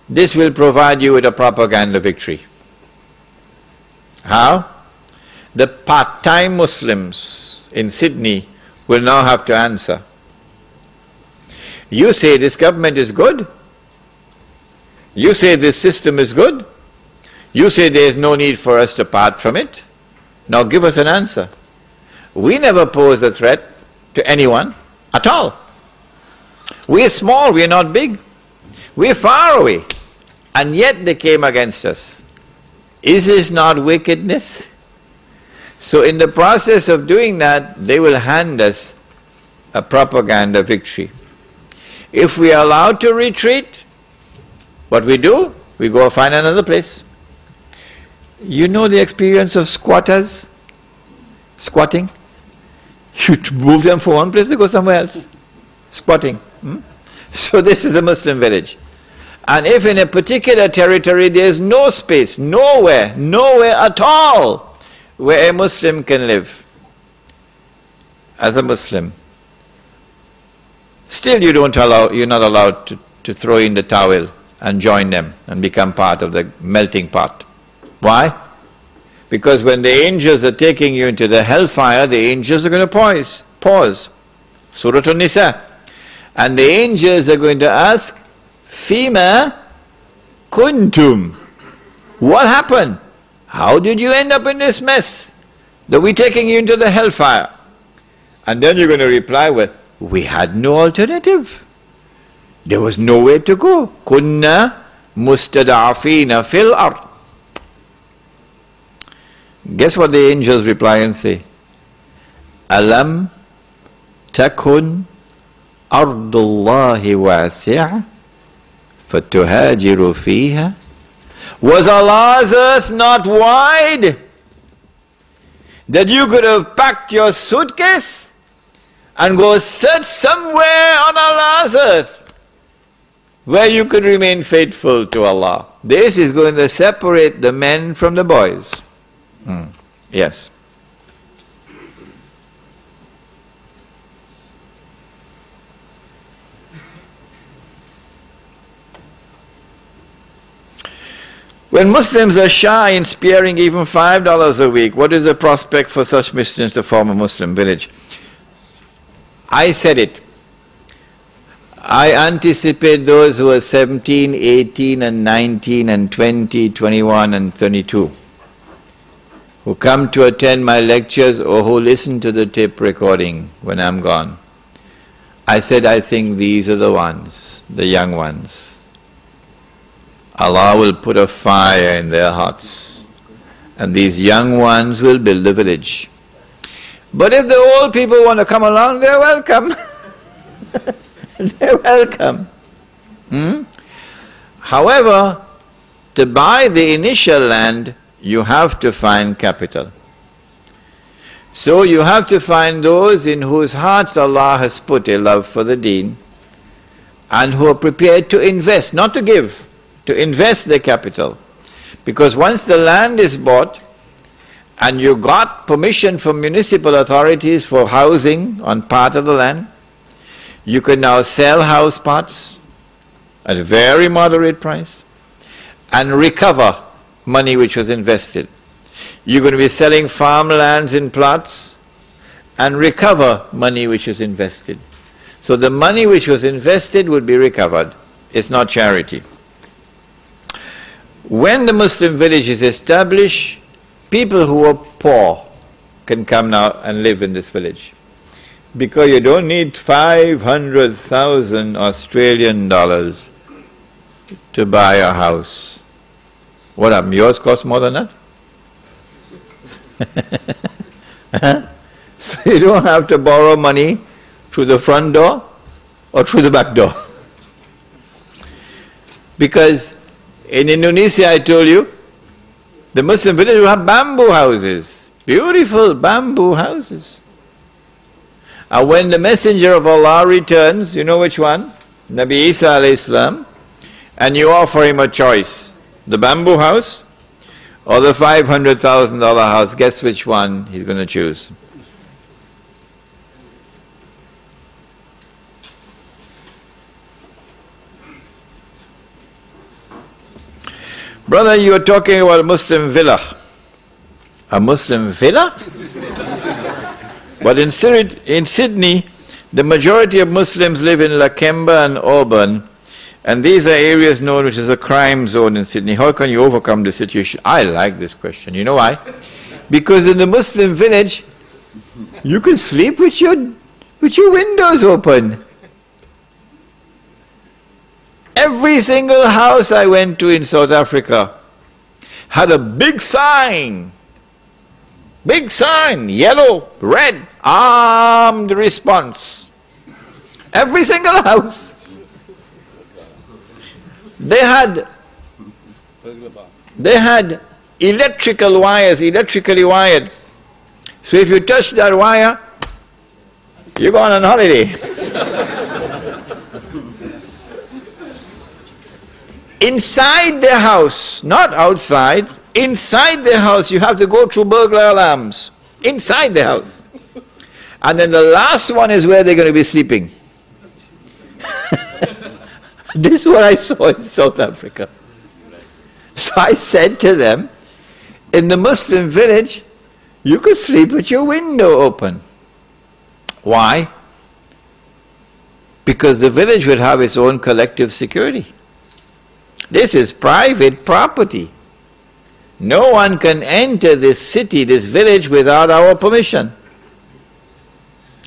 this will provide you with a propaganda victory. How? The part-time Muslims in Sydney will now have to answer. You say this government is good. You say this system is good. You say there is no need for us to part from it. Now give us an answer. We never pose a threat to anyone at all. We are small, we are not big. We are far away. And yet they came against us. Is this not wickedness? So in the process of doing that, they will hand us a propaganda victory. If we are allowed to retreat, what we do? We go find another place. You know the experience of squatters? Squatting? You move them from one place, they go somewhere else. Squatting. So this is a Muslim village. And if in a particular territory there is no space, nowhere at all where a Muslim can live as a Muslim, still you're not allowed to throw in the towel and join them and become part of the melting pot. Why? Because when the angels are taking you into the hellfire, the angels are going to pause. Surah An-Nisa. And the angels are going to ask, Fima kuntum. What happened? How did you end up in this mess? That we're taking you into the hellfire. And then you're going to reply with, we had no alternative. There was nowhere to go. Kunna mustada'afina fil ard. Guess what the angels reply and say? Alam takun ardullahi wasi'a fatuhajiru fiha. Was Allah's earth not wide that you could have packed your suitcase and go search somewhere on Allah's earth where you could remain faithful to Allah? This is going to separate the men from the boys. Yes. When Muslims are shy in sparing even $5 a week, what is the prospect for such Muslims to form a Muslim village? I said it. I anticipate those who are 17, 18 and 19 and 20, 21 and 32 who come to attend my lectures or who listen to the tape recording when I'm gone. I said, I think these are the ones, the young ones. Allah will put a fire in their hearts and these young ones will build a village. But if the old people want to come along, they're welcome. They're welcome. However, to buy the initial land, you have to find capital. So you have to find those in whose hearts Allah has put a love for the deen and who are prepared to invest, not to give, to invest their capital. Because once the land is bought and you got permission from municipal authorities for housing on part of the land, you can now sell house parts at a very moderate price and recover money which was invested. You're going to be selling farmlands in plots and recover money which was invested. So the money which was invested would be recovered. It's not charity. When the Muslim village is established, people who are poor can come now and live in this village. Because you don't need 500,000 Australian dollars to buy a house. What happened? Yours cost more than that? So you don't have to borrow money through the front door or through the back door. Because in Indonesia, I told you, the Muslim village will have bamboo houses, beautiful bamboo houses. And when the Messenger of Allah returns, you know which one? Nabi Isa alayhi salam, and you offer him a choice, the bamboo house or the $500,000 house, guess which one he's going to choose? Brother, you are talking about a Muslim villa. A Muslim villa? But in Sydney, the majority of Muslims live in Lakemba and Auburn, and these are areas known which is a crime zone in Sydney. How can you overcome the situation? I like this question. You know why? Because in the Muslim village, you can sleep with your windows open. Every single house I went to in South Africa had a big sign, yellow, red, armed response. Every single house. They had electrical wires, electrically wired. So if you touch that wire, you're going on holiday. Inside the house, not outside, inside the house you have to go through burglar alarms. Inside the house. And then the last one is where they're going to be sleeping. This is what I saw in South Africa. So I said to them, in the Muslim village, you could sleep with your window open. Why? Because the village would have its own collective security. This is private property. No one can enter this city, this village, without our permission.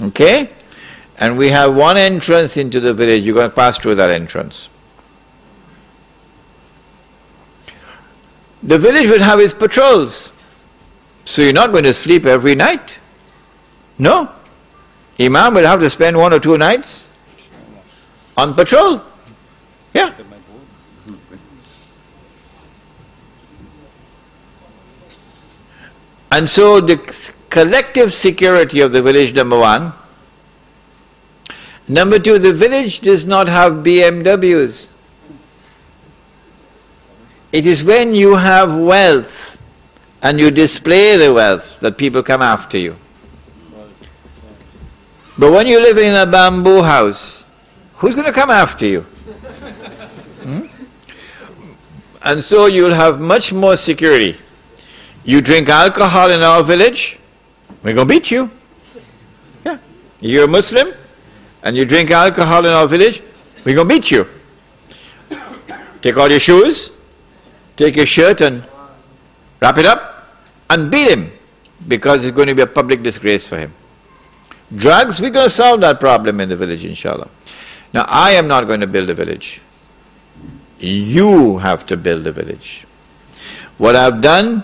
Okay? And we have one entrance into the village. You're going to pass through that entrance. The village would have its patrols. So you're not going to sleep every night. No. Imam will have to spend 1 or 2 nights on patrol. Yeah. And so the collective security of the village, number one. Number two, the village does not have BMWs. It is when you have wealth and you display the wealth that people come after you. But when you live in a bamboo house, who's going to come after you? And so you'll have much more security. You drink alcohol in our village, we're going to beat you. Yeah. You're a Muslim and you drink alcohol in our village, we're going to beat you. Take all your shoes, take your shirt and wrap it up and beat him, because it's going to be a public disgrace for him. Drugs, we're going to solve that problem in the village, inshallah. Now, I am not going to build a village. You have to build a village. What I've done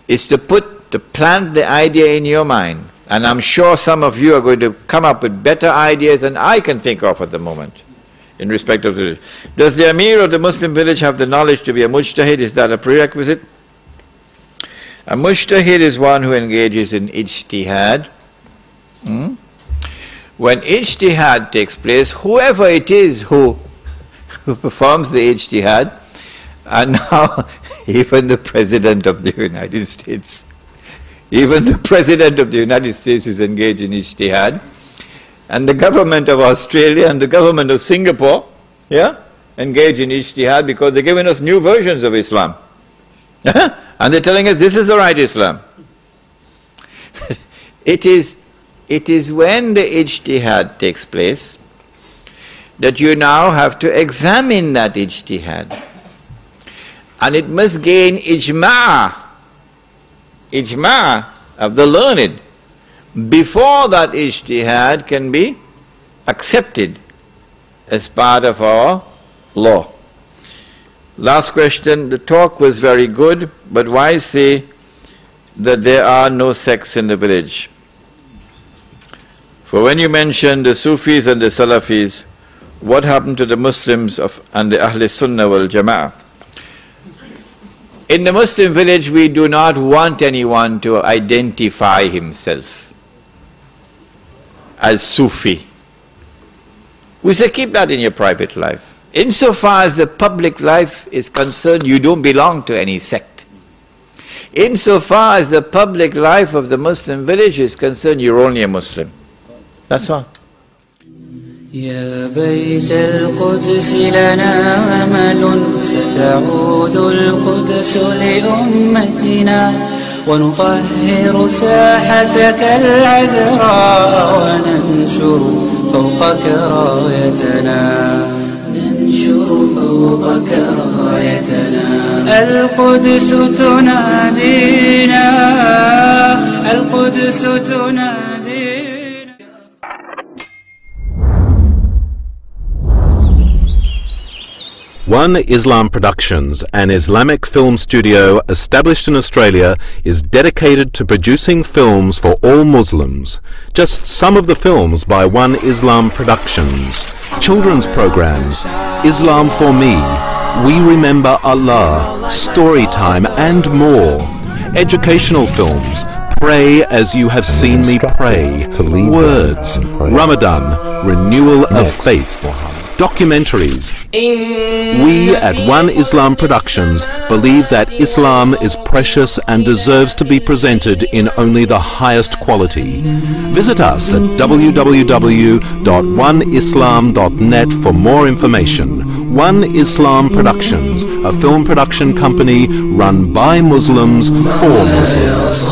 is to plant the idea in your mind. And I'm sure some of you are going to come up with better ideas than I can think of at the moment in respect of the village. Does the Amir of the Muslim village have the knowledge to be a mujtahid? Is that a prerequisite? A mujtahid is one who engages in ijtihad. When ijtihad takes place, whoever it is who performs the ijtihad, and now even the President of the United States, even the President of the United States is engaged in ijtihad, and the government of Australia and the government of Singapore, engage in ijtihad because they're giving us new versions of Islam. And they're telling us this is the right Islam. It is when the ijtihad takes place that you now have to examine that ijtihad. And it must gain ijma' of the learned before that ijtihad can be accepted as part of our law. Last question, the talk was very good, but why say that there are no sects in the village? For when you mentioned the Sufis and the Salafis, what happened to the Muslims and the Ahl Sunnah wal Jama'ah? In the Muslim village, we do not want anyone to identify himself as Sufi. We say keep that in your private life. Insofar as the public life is concerned, you don't belong to any sect. Insofar as the public life of the Muslim village is concerned, you're only a Muslim. That's all. يا بيت القدس لنا أمل ستعود القدس لأمتنا ونطهر ساحتك العذراء وننشر فوقك رايتنا القدس تنادينا القدس تنادينا. One Islam Productions, an Islamic film studio established in Australia, is dedicated to producing films for all Muslims. Just some of the films by One Islam Productions: children's programs, Islam for Me, We Remember Allah, Storytime and more. Educational films, Pray as You Have Seen Me Pray, Words, Ramadan, Renewal of Faith. Documentaries. We at One Islam Productions believe that Islam is precious and deserves to be presented in only the highest quality. Visit us at www.oneislam.net for more information. One Islam Productions, a film production company run by Muslims for Muslims.